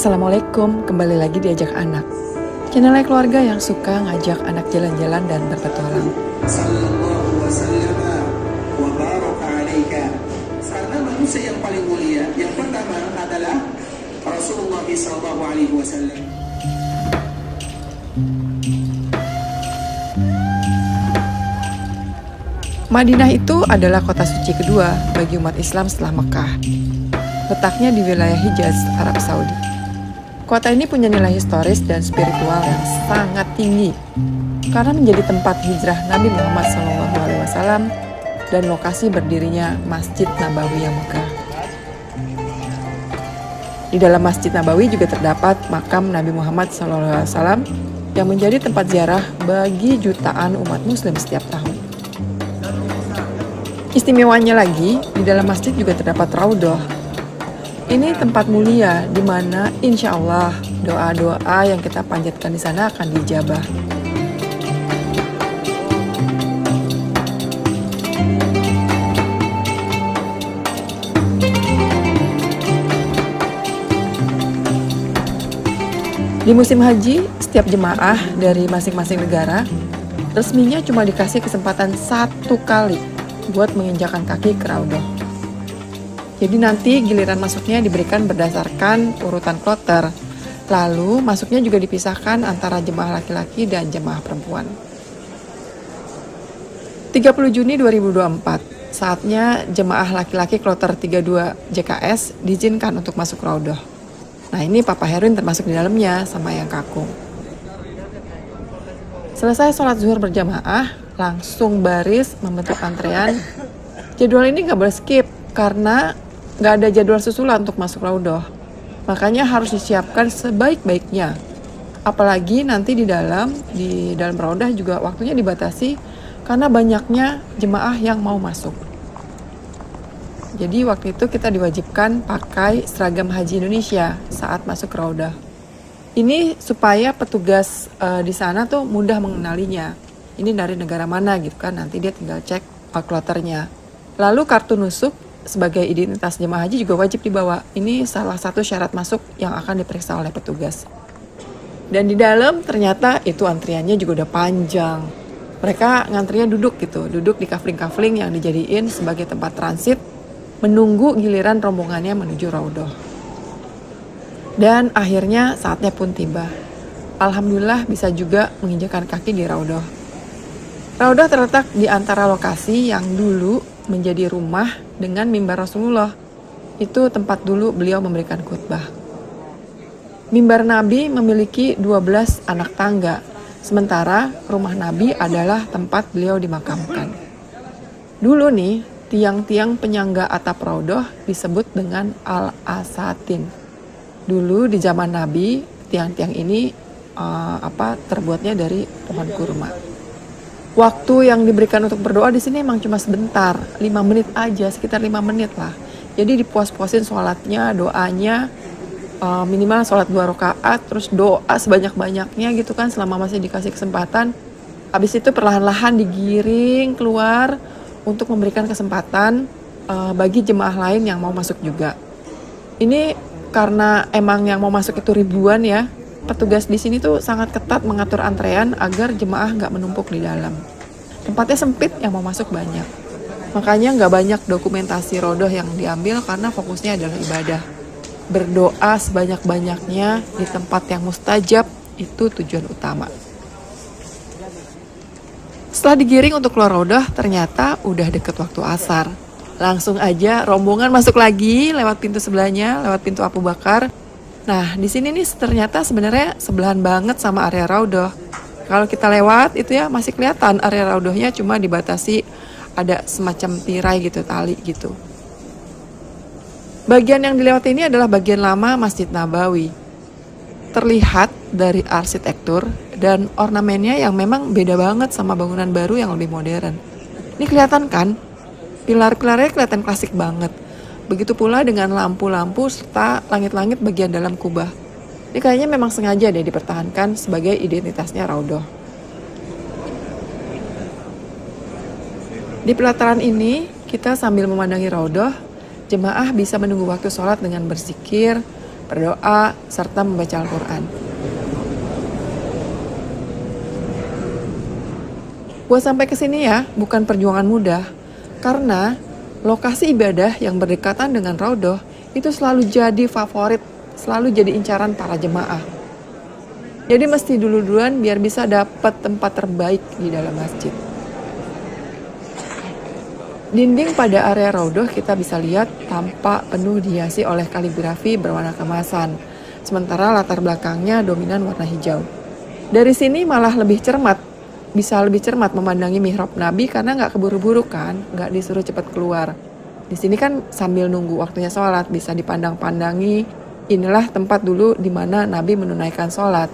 Assalamualaikum, kembali lagi diajak anak. Channel keluarga yang suka ngajak anak jalan-jalan dan berpetualang. Sallallahu wasallam wa baraka alaika. Karena manusia yang paling mulia yang pertama adalah Rasulullah sallallahu alaihi wasallam. Madinah itu adalah kota suci kedua bagi umat Islam setelah Mekah. Letaknya di wilayah Hijaz, Arab Saudi. Kota ini punya nilai historis dan spiritual yang sangat tinggi karena menjadi tempat hijrah Nabi Muhammad SAW dan lokasi berdirinya Masjid Nabawi yang megah. Di dalam Masjid Nabawi juga terdapat makam Nabi Muhammad SAW yang menjadi tempat ziarah bagi jutaan umat muslim setiap tahun. Istimewanya lagi, di dalam masjid juga terdapat raudhah. Ini tempat mulia di mana insya Allah doa-doa yang kita panjatkan di sana akan dijabah. Di musim haji, setiap jemaah dari masing-masing negara resminya cuma dikasih kesempatan 1 kali buat menginjakan kaki ke raudhah. Jadi nanti giliran masuknya diberikan berdasarkan urutan kloter. Lalu masuknya juga dipisahkan antara jemaah laki-laki dan jemaah perempuan. 30 Juni 2024, saatnya jemaah laki-laki kloter 32 JKS diizinkan untuk masuk raudhah. Nah ini Papa Herwin termasuk di dalamnya sama yang kakung. Selesai sholat zuhur berjamaah, langsung baris membentuk antrean. Jadwal ini nggak boleh skip karena nggak ada jadwal susulan untuk masuk raudhah. Makanya harus disiapkan sebaik-baiknya. Apalagi nanti di dalam raudhah juga waktunya dibatasi karena banyaknya jemaah yang mau masuk. Jadi waktu itu kita diwajibkan pakai seragam haji Indonesia saat masuk raudhah. Ini supaya petugas di sana tuh mudah mengenalinya. Ini dari negara mana gitu kan, nanti dia tinggal cek kloternya. Lalu kartu nusuk sebagai identitas jemaah haji juga wajib dibawa. Ini salah satu syarat masuk yang akan diperiksa oleh petugas. Dan di dalam ternyata itu antriannya juga udah panjang. Mereka ngantrinya duduk di kafling-kafling yang dijadiin sebagai tempat transit, menunggu giliran rombongannya menuju raudhah. Dan akhirnya saatnya pun tiba. Alhamdulillah bisa juga menginjakan kaki di raudhah. Raudhah terletak di antara lokasi yang dulu menjadi rumah dengan mimbar Rasulullah. Itu tempat dulu beliau memberikan khutbah. Mimbar Nabi memiliki 12 anak tangga, sementara rumah Nabi adalah tempat beliau dimakamkan. Dulu nih, tiang-tiang penyangga atap raudhah disebut dengan al-asatin. Dulu di zaman Nabi, tiang-tiang ini terbuatnya dari pohon kurma. Waktu yang diberikan untuk berdoa di sini emang cuma sebentar, 5 menit aja, sekitar 5 menit lah. Jadi dipuas-puasin sholatnya, doanya, minimal sholat 2 rakaat, terus doa sebanyak-banyaknya gitu kan selama masih dikasih kesempatan. Habis itu perlahan-lahan digiring keluar untuk memberikan kesempatan bagi jemaah lain yang mau masuk juga. Ini karena emang yang mau masuk itu ribuan ya. Petugas di sini tuh sangat ketat mengatur antrean agar jemaah nggak menumpuk di dalam. Tempatnya sempit, yang mau masuk banyak. Makanya nggak banyak dokumentasi raudhah yang diambil karena fokusnya adalah ibadah. Berdoa sebanyak-banyaknya di tempat yang mustajab itu tujuan utama. Setelah digiring untuk keluar raudhah, ternyata udah deket waktu asar. Langsung aja rombongan masuk lagi lewat pintu sebelahnya, lewat pintu Abu Bakar. Nah, di sini nih ternyata sebenarnya sebelahan banget sama area raudhah. Kalau kita lewat itu ya masih kelihatan area raudhahnya, cuma dibatasi ada semacam tirai gitu, tali gitu. Bagian yang dilewati ini adalah bagian lama Masjid Nabawi. Terlihat dari arsitektur dan ornamennya yang memang beda banget sama bangunan baru yang lebih modern. Ini kelihatan kan? Pilar-pilarnya kelihatan klasik banget. Begitu pula dengan lampu-lampu serta langit-langit bagian dalam kubah. Ini kayaknya memang sengaja deh dipertahankan sebagai identitasnya raudhah. Di pelataran ini, kita sambil memandangi raudhah, jemaah bisa menunggu waktu sholat dengan berzikir, berdoa, serta membaca Al-Quran. Buat sampai ke sini ya, bukan perjuangan mudah, karena lokasi ibadah yang berdekatan dengan Raudhah itu selalu jadi favorit, selalu jadi incaran para jemaah. Jadi mesti dulu-duluan biar bisa dapat tempat terbaik di dalam masjid. Dinding pada area Raudhah kita bisa lihat tampak penuh dihiasi oleh kaligrafi berwarna keemasan, sementara latar belakangnya dominan warna hijau. Dari sini malah bisa lebih cermat memandangi mihrab Nabi karena nggak keburu-buru kan, nggak disuruh cepat keluar. Di sini kan sambil nunggu waktunya sholat bisa dipandang-pandangi, inilah tempat dulu di mana Nabi menunaikan sholat.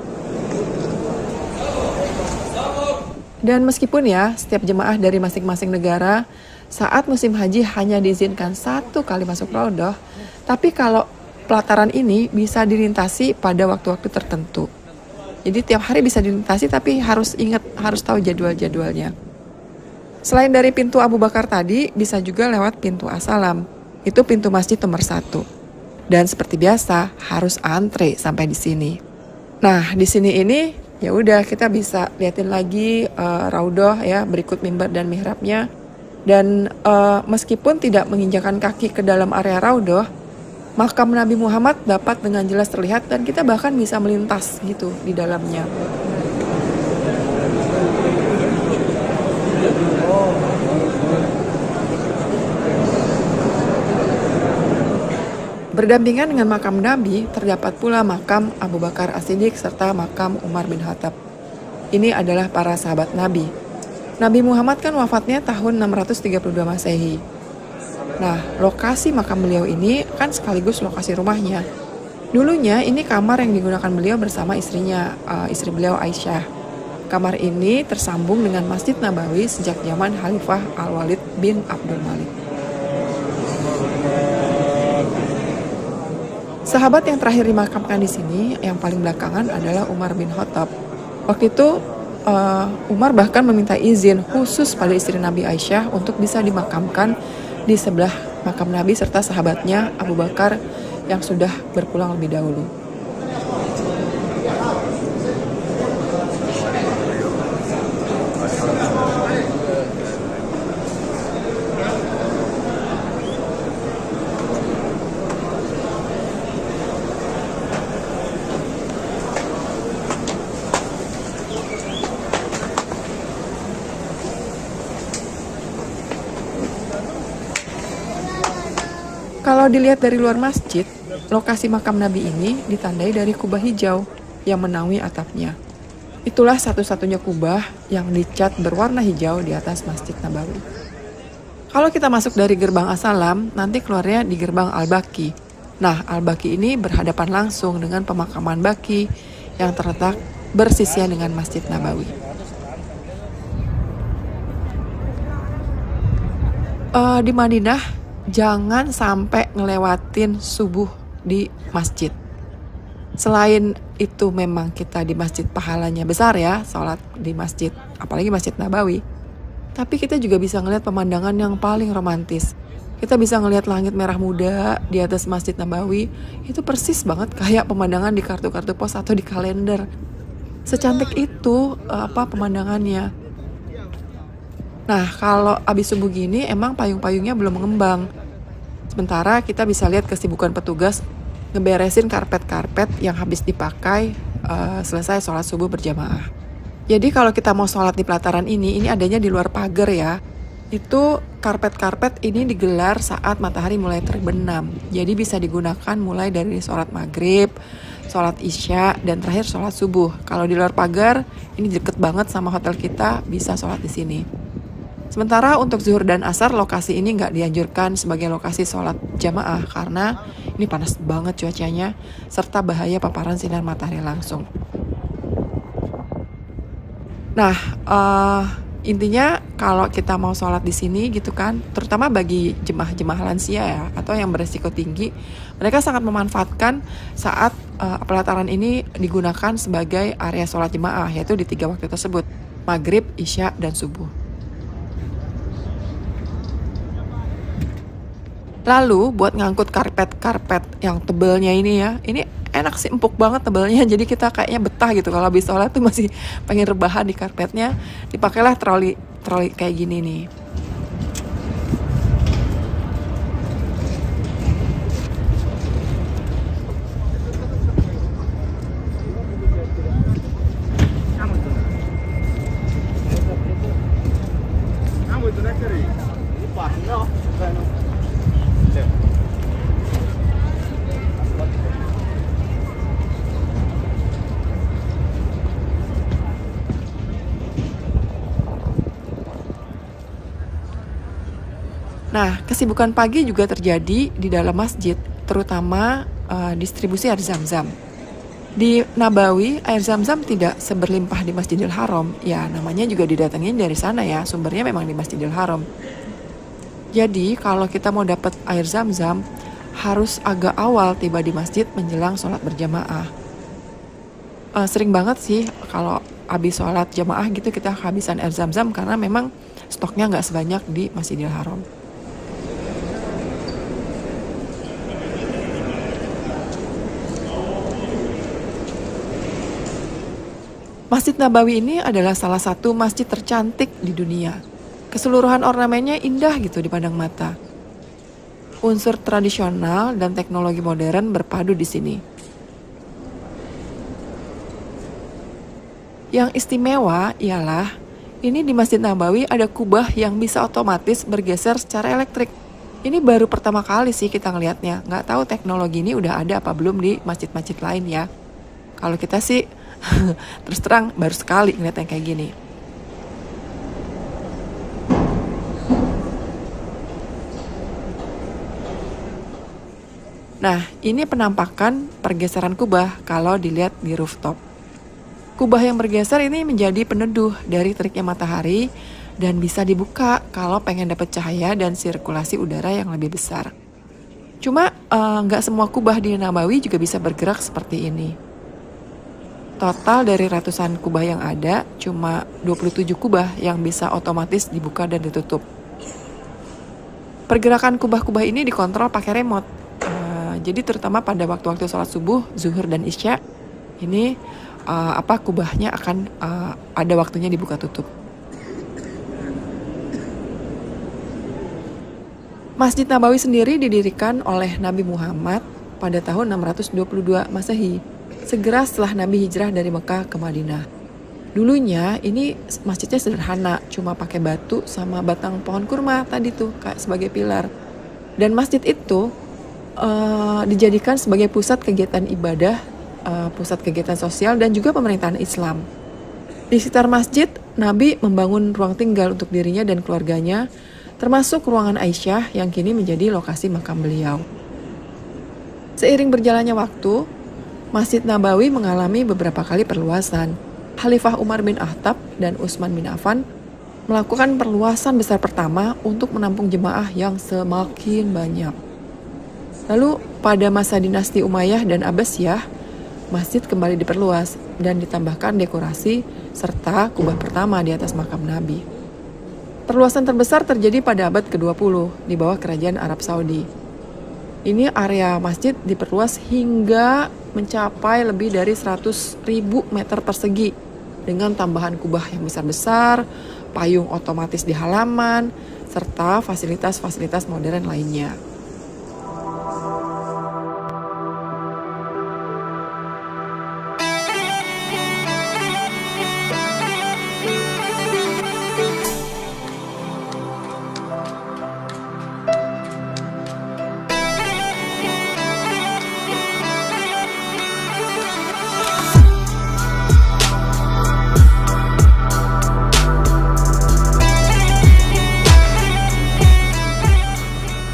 Dan meskipun ya setiap jemaah dari masing-masing negara saat musim haji hanya diizinkan 1 kali masuk Raudhah, tapi kalau pelataran ini bisa dilintasi pada waktu-waktu tertentu. Jadi tiap hari bisa dilintasi tapi harus tahu jadwal-jadwalnya. Selain dari pintu Abu Bakar tadi, bisa juga lewat pintu As-Salam. Itu pintu masjid nomor 1. Dan seperti biasa harus antre sampai di sini. Nah, di sini ini ya udah kita bisa liatin lagi Raudhah ya, berikut mimbar dan mihrabnya. Dan meskipun tidak menginjakan kaki ke dalam area Raudhah, makam Nabi Muhammad dapat dengan jelas terlihat dan kita bahkan bisa melintas gitu di dalamnya. Berdampingan dengan makam Nabi, terdapat pula makam Abu Bakar As-Siddiq serta makam Umar bin Khattab. Ini adalah para sahabat Nabi. Nabi Muhammad kan wafatnya tahun 632 Masehi. Nah, lokasi makam beliau ini kan sekaligus lokasi rumahnya. Dulunya ini kamar yang digunakan beliau bersama istrinya, istri beliau Aisyah. Kamar ini tersambung dengan Masjid Nabawi sejak zaman Khalifah Al-Walid bin Abdul Malik. Sahabat yang terakhir dimakamkan di sini, yang paling belakangan adalah Umar bin Khattab. Waktu itu Umar bahkan meminta izin khusus pada istri Nabi Aisyah untuk bisa dimakamkan di sebelah makam Nabi serta sahabatnya Abu Bakar yang sudah berpulang lebih dahulu. Kalau dilihat dari luar masjid, lokasi makam Nabi ini ditandai dari kubah hijau yang menaungi atapnya. Itulah satu-satunya kubah yang dicat berwarna hijau di atas Masjid Nabawi. Kalau kita masuk dari gerbang As-Salam, nanti keluarnya di gerbang Al-Baqi. Nah, Al-Baqi ini berhadapan langsung dengan pemakaman Baqi yang terletak bersisian dengan Masjid Nabawi. Di Madinah, jangan sampai ngelewatin subuh di masjid. Selain itu memang kita di masjid pahalanya besar ya, sholat di masjid, apalagi Masjid Nabawi. Tapi kita juga bisa ngeliat pemandangan yang paling romantis. Kita bisa ngeliat langit merah muda di atas Masjid Nabawi. Itu persis banget kayak pemandangan di kartu-kartu pos atau di kalender. Secantik itu pemandangannya. Nah, kalau abis subuh gini emang payung-payungnya belum mengembang. Sementara kita bisa lihat kesibukan petugas ngeberesin karpet-karpet yang habis dipakai selesai sholat subuh berjamaah. Jadi kalau kita mau sholat di pelataran ini adanya di luar pagar ya. Itu karpet-karpet ini digelar saat matahari mulai terbenam. Jadi bisa digunakan mulai dari sholat maghrib, sholat isya, dan terakhir sholat subuh. Kalau di luar pagar, ini deket banget sama hotel kita, bisa sholat di sini. Sementara untuk zuhur dan asar, lokasi ini nggak dianjurkan sebagai lokasi sholat jamaah karena ini panas banget cuacanya, serta bahaya paparan sinar matahari langsung. Nah, intinya kalau kita mau sholat di sini gitu kan, terutama bagi jemaah-jemaah lansia ya, atau yang beresiko tinggi, mereka sangat memanfaatkan saat pelataran ini digunakan sebagai area sholat jemaah, yaitu di 3 waktu tersebut, maghrib, isya, dan subuh. Lalu buat ngangkut karpet-karpet yang tebelnya ini ya, ini enak sih, empuk banget tebelnya, jadi kita kayaknya betah gitu kalau habis sholat tuh masih pengen rebahan di karpetnya. Dipakailah troli kayak gini nih. Nah, kesibukan pagi juga terjadi di dalam masjid, terutama distribusi air zam-zam. Di Nabawi, air zam-zam tidak seberlimpah di Masjidil Haram. Ya, namanya juga didatengin dari sana ya, sumbernya memang di Masjidil Haram. Jadi, kalau kita mau dapat air zam-zam, harus agak awal tiba di masjid menjelang sholat berjamaah. Sering banget sih kalau habis sholat jamaah gitu kita kehabisan air zam-zam karena memang stoknya nggak sebanyak di Masjidil Haram. Masjid Nabawi ini adalah salah satu masjid tercantik di dunia. Keseluruhan ornamennya indah gitu dipandang mata. Unsur tradisional dan teknologi modern berpadu di sini. Yang istimewa ialah ini di Masjid Nabawi ada kubah yang bisa otomatis bergeser secara elektrik. Ini baru pertama kali sih kita ngelihatnya. Nggak tahu teknologi ini udah ada apa belum di masjid-masjid lain ya. Kalau kita sih terus terang baru sekali ngeliat yang kayak gini. Nah, ini penampakan pergeseran kubah kalau dilihat di rooftop. Kubah yang bergeser ini menjadi peneduh dari teriknya matahari dan bisa dibuka kalau pengen dapat cahaya dan sirkulasi udara yang lebih besar. Cuma nggak semua kubah di Nabawi juga bisa bergerak seperti ini. Total dari ratusan kubah yang ada, cuma 27 kubah yang bisa otomatis dibuka dan ditutup. Pergerakan kubah-kubah ini dikontrol pakai remote. Jadi terutama pada waktu-waktu sholat subuh, zuhur, dan isya, ini kubahnya akan ada waktunya dibuka tutup. Masjid Nabawi sendiri didirikan oleh Nabi Muhammad pada tahun 622 Masehi. Segera setelah Nabi hijrah dari Mekah ke Madinah. Dulunya ini masjidnya sederhana, cuma pakai batu sama batang pohon kurma tadi tuh kayak sebagai pilar. Dan masjid itu dijadikan sebagai pusat kegiatan ibadah, pusat kegiatan sosial dan juga pemerintahan Islam. Di sekitar masjid, Nabi membangun ruang tinggal untuk dirinya dan keluarganya, termasuk ruangan Aisyah yang kini menjadi lokasi makam beliau. Seiring berjalannya waktu, Masjid Nabawi mengalami beberapa kali perluasan. Khalifah Umar bin Khattab dan Utsman bin Affan melakukan perluasan besar pertama untuk menampung jemaah yang semakin banyak. Lalu pada masa dinasti Umayyah dan Abbasiyah, masjid kembali diperluas dan ditambahkan dekorasi serta kubah pertama di atas makam Nabi. Perluasan terbesar terjadi pada abad ke-20 di bawah kerajaan Arab Saudi. Ini area masjid diperluas hingga mencapai lebih dari 100.000 meter persegi dengan tambahan kubah yang besar-besar, payung otomatis di halaman, serta fasilitas-fasilitas modern lainnya.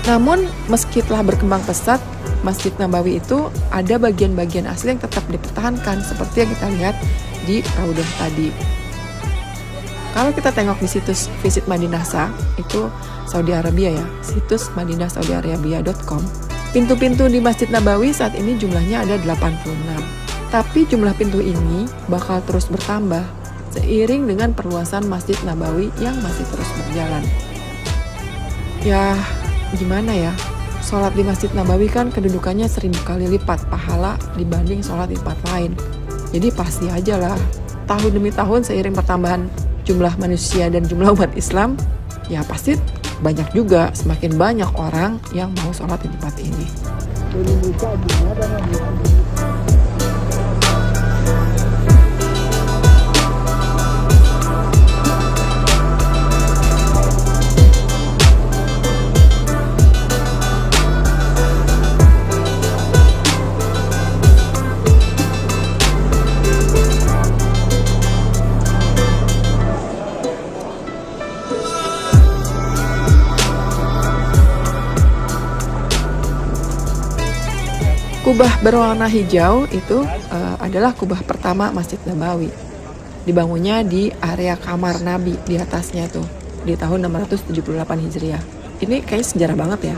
Namun, meski telah berkembang pesat, Masjid Nabawi itu ada bagian-bagian asli yang tetap dipertahankan seperti yang kita lihat di Raudhah tadi. Kalau kita tengok di situs Visit Madinahsa, itu Saudi Arabia ya, situs madinahsaudiarabia.com. Pintu-pintu di Masjid Nabawi saat ini jumlahnya ada 86. Tapi jumlah pintu ini bakal terus bertambah seiring dengan perluasan Masjid Nabawi yang masih terus berjalan. Ya, gimana ya, sholat di Masjid Nabawi kan kedudukannya 1000 kali lipat pahala dibanding sholat di tempat lain. Jadi pasti aja lah, tahun demi tahun seiring pertambahan jumlah manusia dan jumlah umat Islam, ya pasti banyak juga, semakin banyak orang yang mau sholat di tempat ini. Kubah berwarna hijau itu adalah kubah pertama Masjid Nabawi. Dibangunnya di area kamar Nabi di atasnya tuh di tahun 678 Hijriah. Ini kayaknya sejarah banget ya.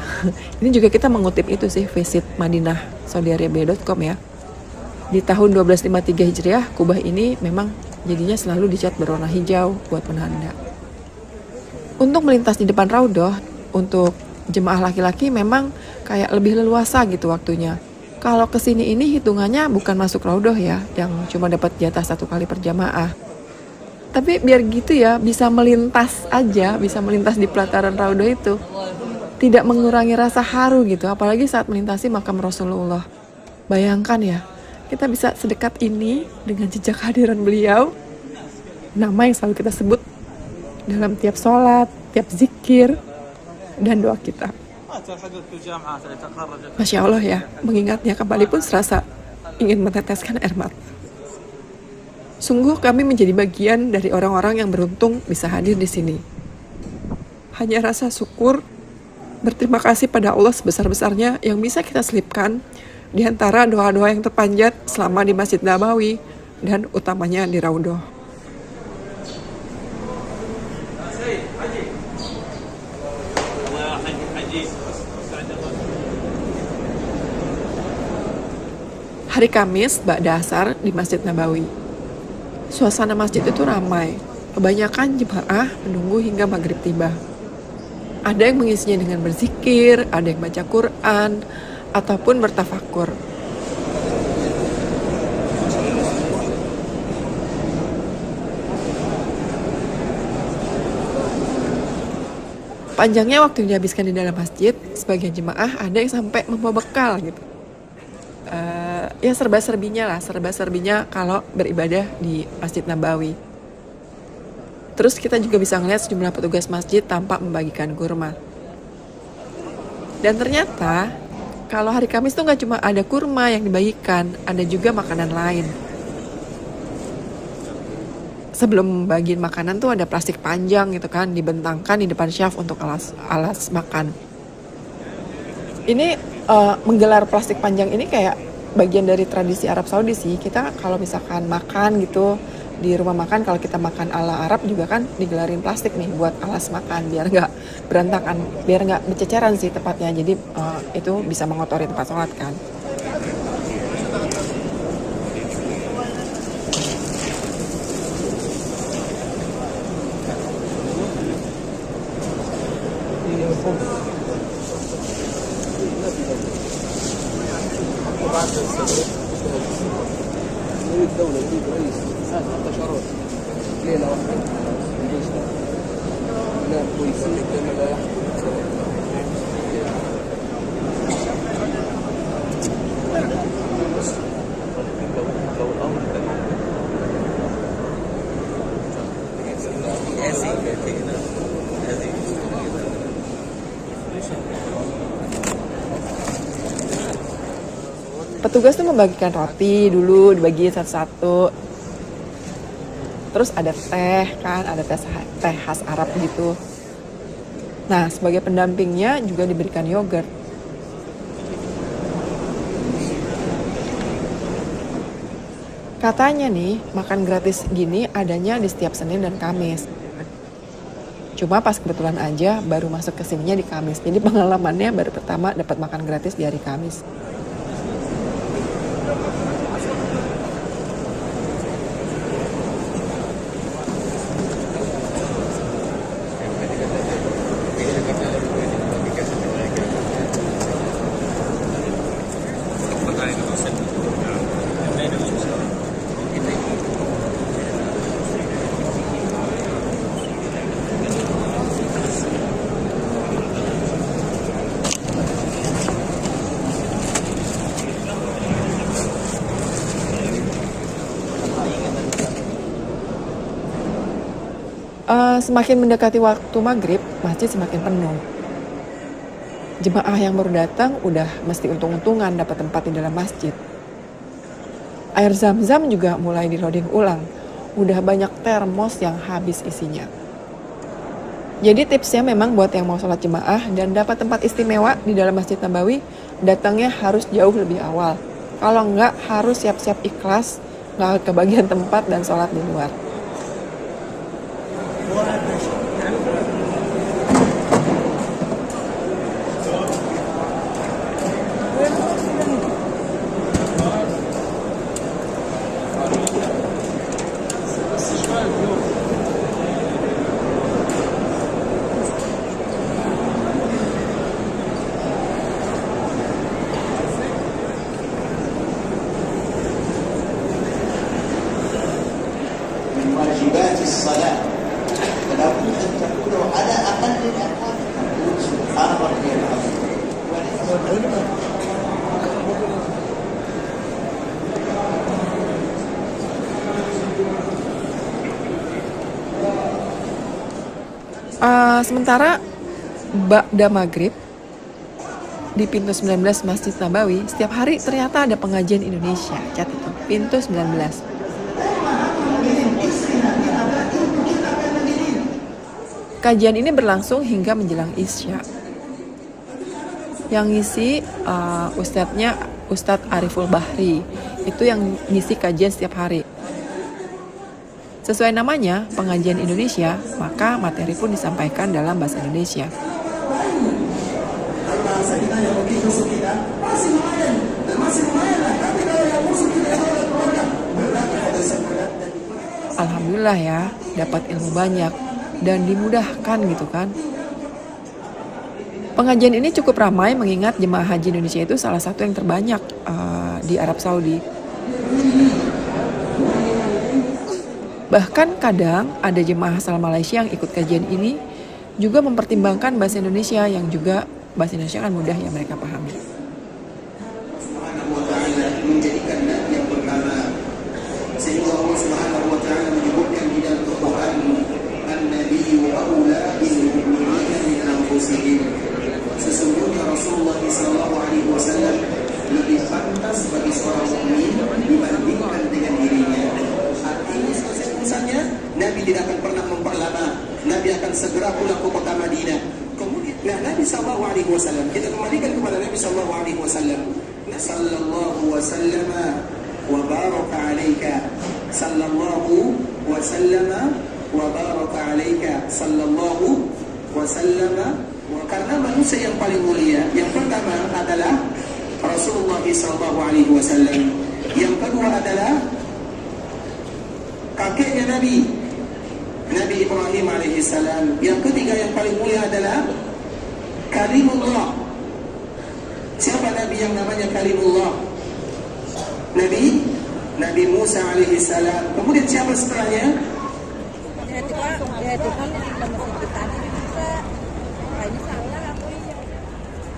Ini juga kita mengutip itu sih, visit Madinah saudiarabia.com ya. Di tahun 1253 Hijriah, kubah ini memang jadinya selalu dicat berwarna hijau buat penanda. Untuk melintas di depan Raudhah, untuk jemaah laki-laki memang kayak lebih leluasa gitu waktunya. Kalau kesini ini hitungannya bukan masuk Raudhah ya, yang cuma dapat jatah 1 kali per jamaah. Tapi biar gitu ya, bisa melintas aja, bisa melintas di pelataran Raudhah itu. Tidak mengurangi rasa haru gitu, apalagi saat melintasi makam Rasulullah. Bayangkan ya, kita bisa sedekat ini dengan jejak kehadiran beliau, nama yang selalu kita sebut dalam tiap sholat, tiap zikir, dan doa kita. Masya Allah ya, mengingatnya kembali pun serasa ingin meneteskan air mata. Sungguh kami menjadi bagian dari orang-orang yang beruntung bisa hadir di sini. Hanya rasa syukur, berterima kasih pada Allah sebesar-besarnya yang bisa kita selipkan di antara doa-doa yang terpanjat selama di Masjid Nabawi dan utamanya di Raudhah. Hari Kamis, ba'da asar di Masjid Nabawi. Suasana masjid itu ramai. Kebanyakan jemaah menunggu hingga maghrib tiba. Ada yang mengisinya dengan berzikir, ada yang baca Quran, ataupun bertafakur. Panjangnya waktu yang dihabiskan di dalam masjid, sebagian jemaah ada yang sampai membawa bekal gitu. Ya serba-serbinya kalau beribadah di Masjid Nabawi. Terus kita juga bisa ngeliat sejumlah petugas masjid tampak membagikan kurma. Dan ternyata kalau hari Kamis tuh gak cuma ada kurma yang dibagikan, ada juga makanan lain. Sebelum bagian makanan tuh ada plastik panjang gitu kan, dibentangkan di depan chef untuk alas makan. Ini menggelar plastik panjang ini kayak bagian dari tradisi Arab Saudi sih. Kita kalau misalkan makan gitu di rumah makan, kalau kita makan ala Arab juga kan digelarin plastik nih buat alas makan biar nggak berantakan, biar nggak berceceran sih tepatnya. Jadi itu bisa mengotori tempat sholat kan. Petugas tuh membagikan roti dulu, dibagi satu-satu. Terus ada teh kan, ada teh khas Arab gitu. Nah, sebagai pendampingnya juga diberikan yogurt. Katanya nih, makan gratis gini adanya di setiap Senin dan Kamis. Cuma pas kebetulan aja baru masuk ke sininya di Kamis. Jadi pengalamannya baru pertama dapat makan gratis di hari Kamis. Semakin mendekati waktu maghrib, masjid semakin penuh. Jemaah yang baru datang udah mesti untung-untungan dapat tempat di dalam masjid. Air zam-zam juga mulai di loading ulang. Udah banyak termos yang habis isinya. Jadi tipsnya memang buat yang mau sholat jemaah dan dapat tempat istimewa di dalam Masjid Nabawi, datangnya harus jauh lebih awal. Kalau enggak, harus siap-siap ikhlas, nggak kebagian tempat dan sholat di luar. واجبات الصلاة فلا بد أن تكون على أقل الأقوال تقول سبحان ربي العظيم Sementara ba'da maghrib di pintu 19 Masjid Nabawi, setiap hari ternyata ada pengajian Indonesia. Catat itu, pintu 19. Kajian ini berlangsung hingga menjelang Isya. Yang ngisi ustadznya Ustadz Ariful Bahri. Itu yang ngisi kajian setiap hari. Sesuai namanya, pengajian Indonesia, maka materi pun disampaikan dalam bahasa Indonesia. Alhamdulillah ya, dapat ilmu banyak dan dimudahkan gitu kan. Pengajian ini cukup ramai mengingat jemaah haji Indonesia itu salah satu yang terbanyak di Arab Saudi. Bahkan kadang ada jemaah asal Malaysia yang ikut kajian ini juga mempertimbangkan bahasa Indonesia yang juga bahasa Indonesia kan mudah ya mereka pahami. Subhanahu wa ta'ala menjadikan nabi yang pertama sehingga Allah Subhanahu wa ta'ala menyebutkan di dalam Al-Quran an-nabiyyu aula bil mu'minina min anfusihim. Sesungguhnya Rasulullah sallallahu alaihi wasallam lebih pantas bagi seorang mukmin dibandingkan dengan dirinya. Artinya selesai Nabi tidak akan pernah memperlama. Nabi akan segera pulang ke kota Madinah. Kemudian Nabi sallallahu alaihi wasallam, kita kembalikan kepada Nabi sallallahu alaihi wasallam. Sallallahu wasallam wa baraka alaika. Sallallahu wasallam wa baraka alaika. Sallallahu wasallam. Karena manusia yang paling mulia, yang pertama adalah Rasulullah sallallahu alaihi wasallam. Yang kedua adalah kakeknya Nabi Ibrahim alaihi salam. Yang ketiga yang paling mulia adalah Kalimullah. Siapa Nabi yang namanya Kalimullah? Nabi Musa alaihi salam. Kemudian siapa setelahnya?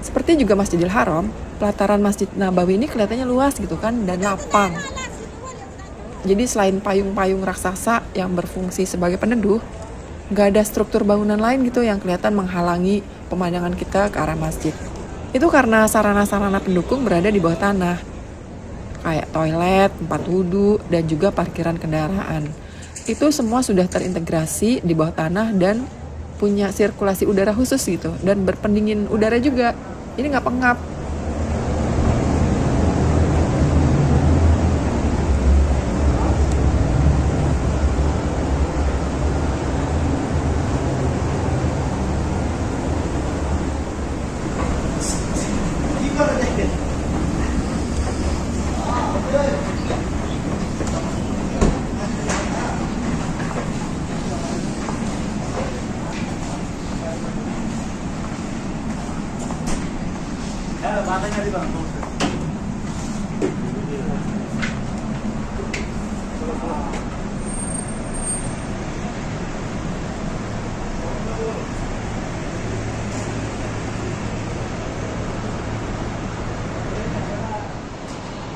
Seperti juga Masjidil Haram, pelataran Masjid Nabawi ini kelihatannya luas gitu kan dan lapang. Jadi selain payung-payung raksasa yang berfungsi sebagai peneduh, nggak ada struktur bangunan lain gitu yang kelihatan menghalangi pemandangan kita ke arah masjid. Itu karena sarana-sarana pendukung berada di bawah tanah, kayak toilet, tempat wudhu, dan juga parkiran kendaraan. Itu semua sudah terintegrasi di bawah tanah dan punya sirkulasi udara khusus gitu, dan berpendingin udara juga. Ini nggak pengap.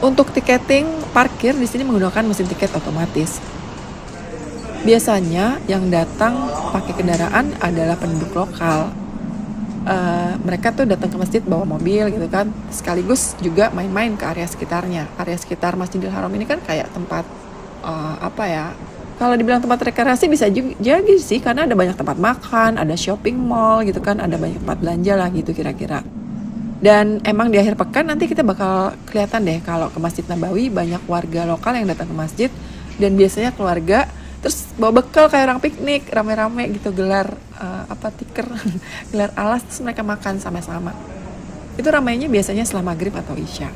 Untuk tiketing parkir di sini menggunakan mesin tiket otomatis. Biasanya yang datang pakai kendaraan adalah penduduk lokal. Mereka tuh datang ke masjid bawa mobil gitu kan, sekaligus juga main-main ke area sekitarnya. Area sekitar Masjidil Haram ini kan kayak tempat apa ya? Kalau dibilang tempat rekreasi bisa juga jadi sih, karena ada banyak tempat makan, ada shopping mall gitu kan, ada banyak tempat belanja lah gitu kira-kira. Dan emang di akhir pekan nanti kita bakal kelihatan deh kalau ke Masjid Nabawi banyak warga lokal yang datang ke masjid, dan biasanya keluarga terus bawa bekal kayak orang piknik rame-rame gitu, gelar tikar gelar alas, terus mereka makan sama-sama. Itu ramainya biasanya setelah maghrib atau isya.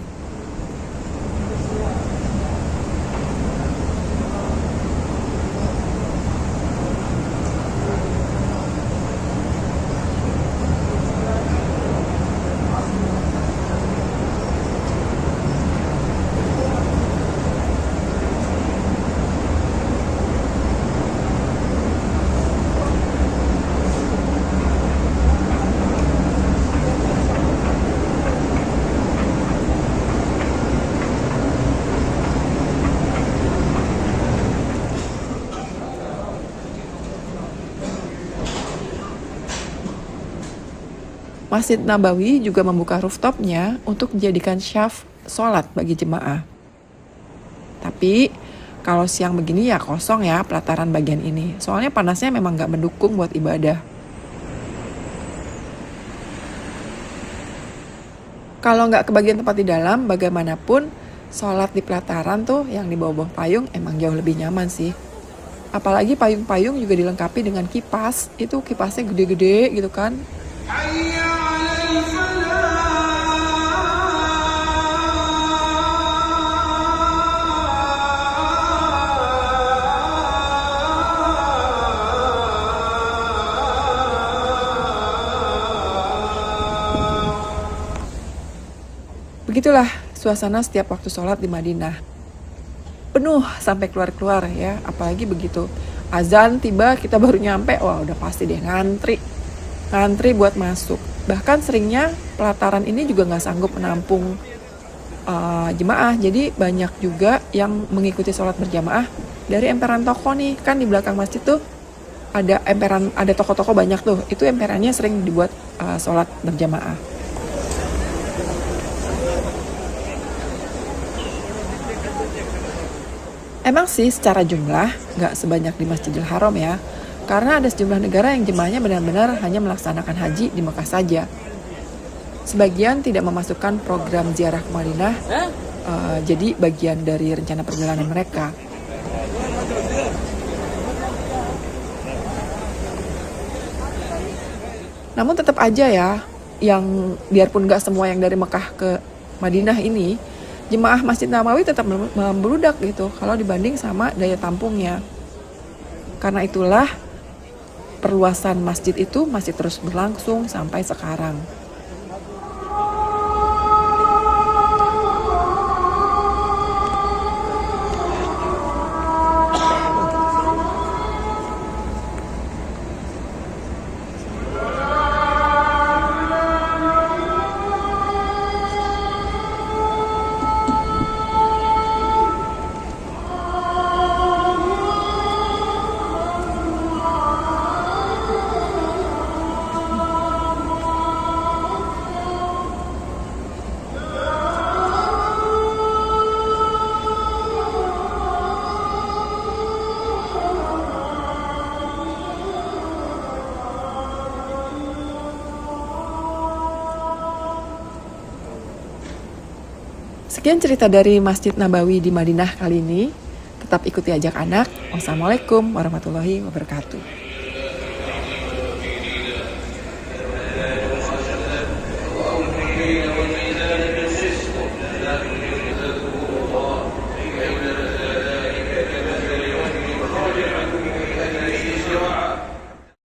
Masjid Nabawi juga membuka rooftopnya untuk dijadikan syaf sholat bagi jemaah. Tapi kalau siang begini ya kosong ya pelataran bagian ini. Soalnya panasnya memang nggak mendukung buat ibadah. Kalau nggak kebagian tempat di dalam, bagaimanapun sholat di pelataran tuh yang di bawah payung emang jauh lebih nyaman sih. Apalagi payung-payung juga dilengkapi dengan kipas. Itu kipasnya gede-gede gitu kan. Begitulah suasana setiap waktu sholat di Madinah. Penuh sampai keluar-keluar ya, apalagi begitu azan tiba kita baru nyampe, wah udah pasti deh ngantri buat masuk. Bahkan seringnya pelataran ini juga nggak sanggup menampung jemaah, jadi banyak juga yang mengikuti sholat berjamaah dari emperan toko nih. Kan di belakang masjid tuh ada emperan, ada toko-toko banyak tuh, itu emperannya sering dibuat sholat berjamaah. Emang sih secara jumlah nggak sebanyak di Masjidil Haram ya, karena ada sejumlah negara yang jemaahnya benar-benar hanya melaksanakan haji di Mekah saja. Sebagian tidak memasukkan program ziarah ke Madinah, jadi bagian dari rencana perjalanan mereka. Namun tetap aja ya, yang biarpun nggak semua yang dari Mekah ke Madinah ini, jemaah Masjid Nabawi tetap membludak gitu kalau dibanding sama daya tampungnya. Karena itulah perluasan masjid itu masih terus berlangsung sampai sekarang. Sekian cerita dari Masjid Nabawi di Madinah kali ini. Tetap ikuti Ajak Anak. Wassalamualaikum warahmatullahi wabarakatuh.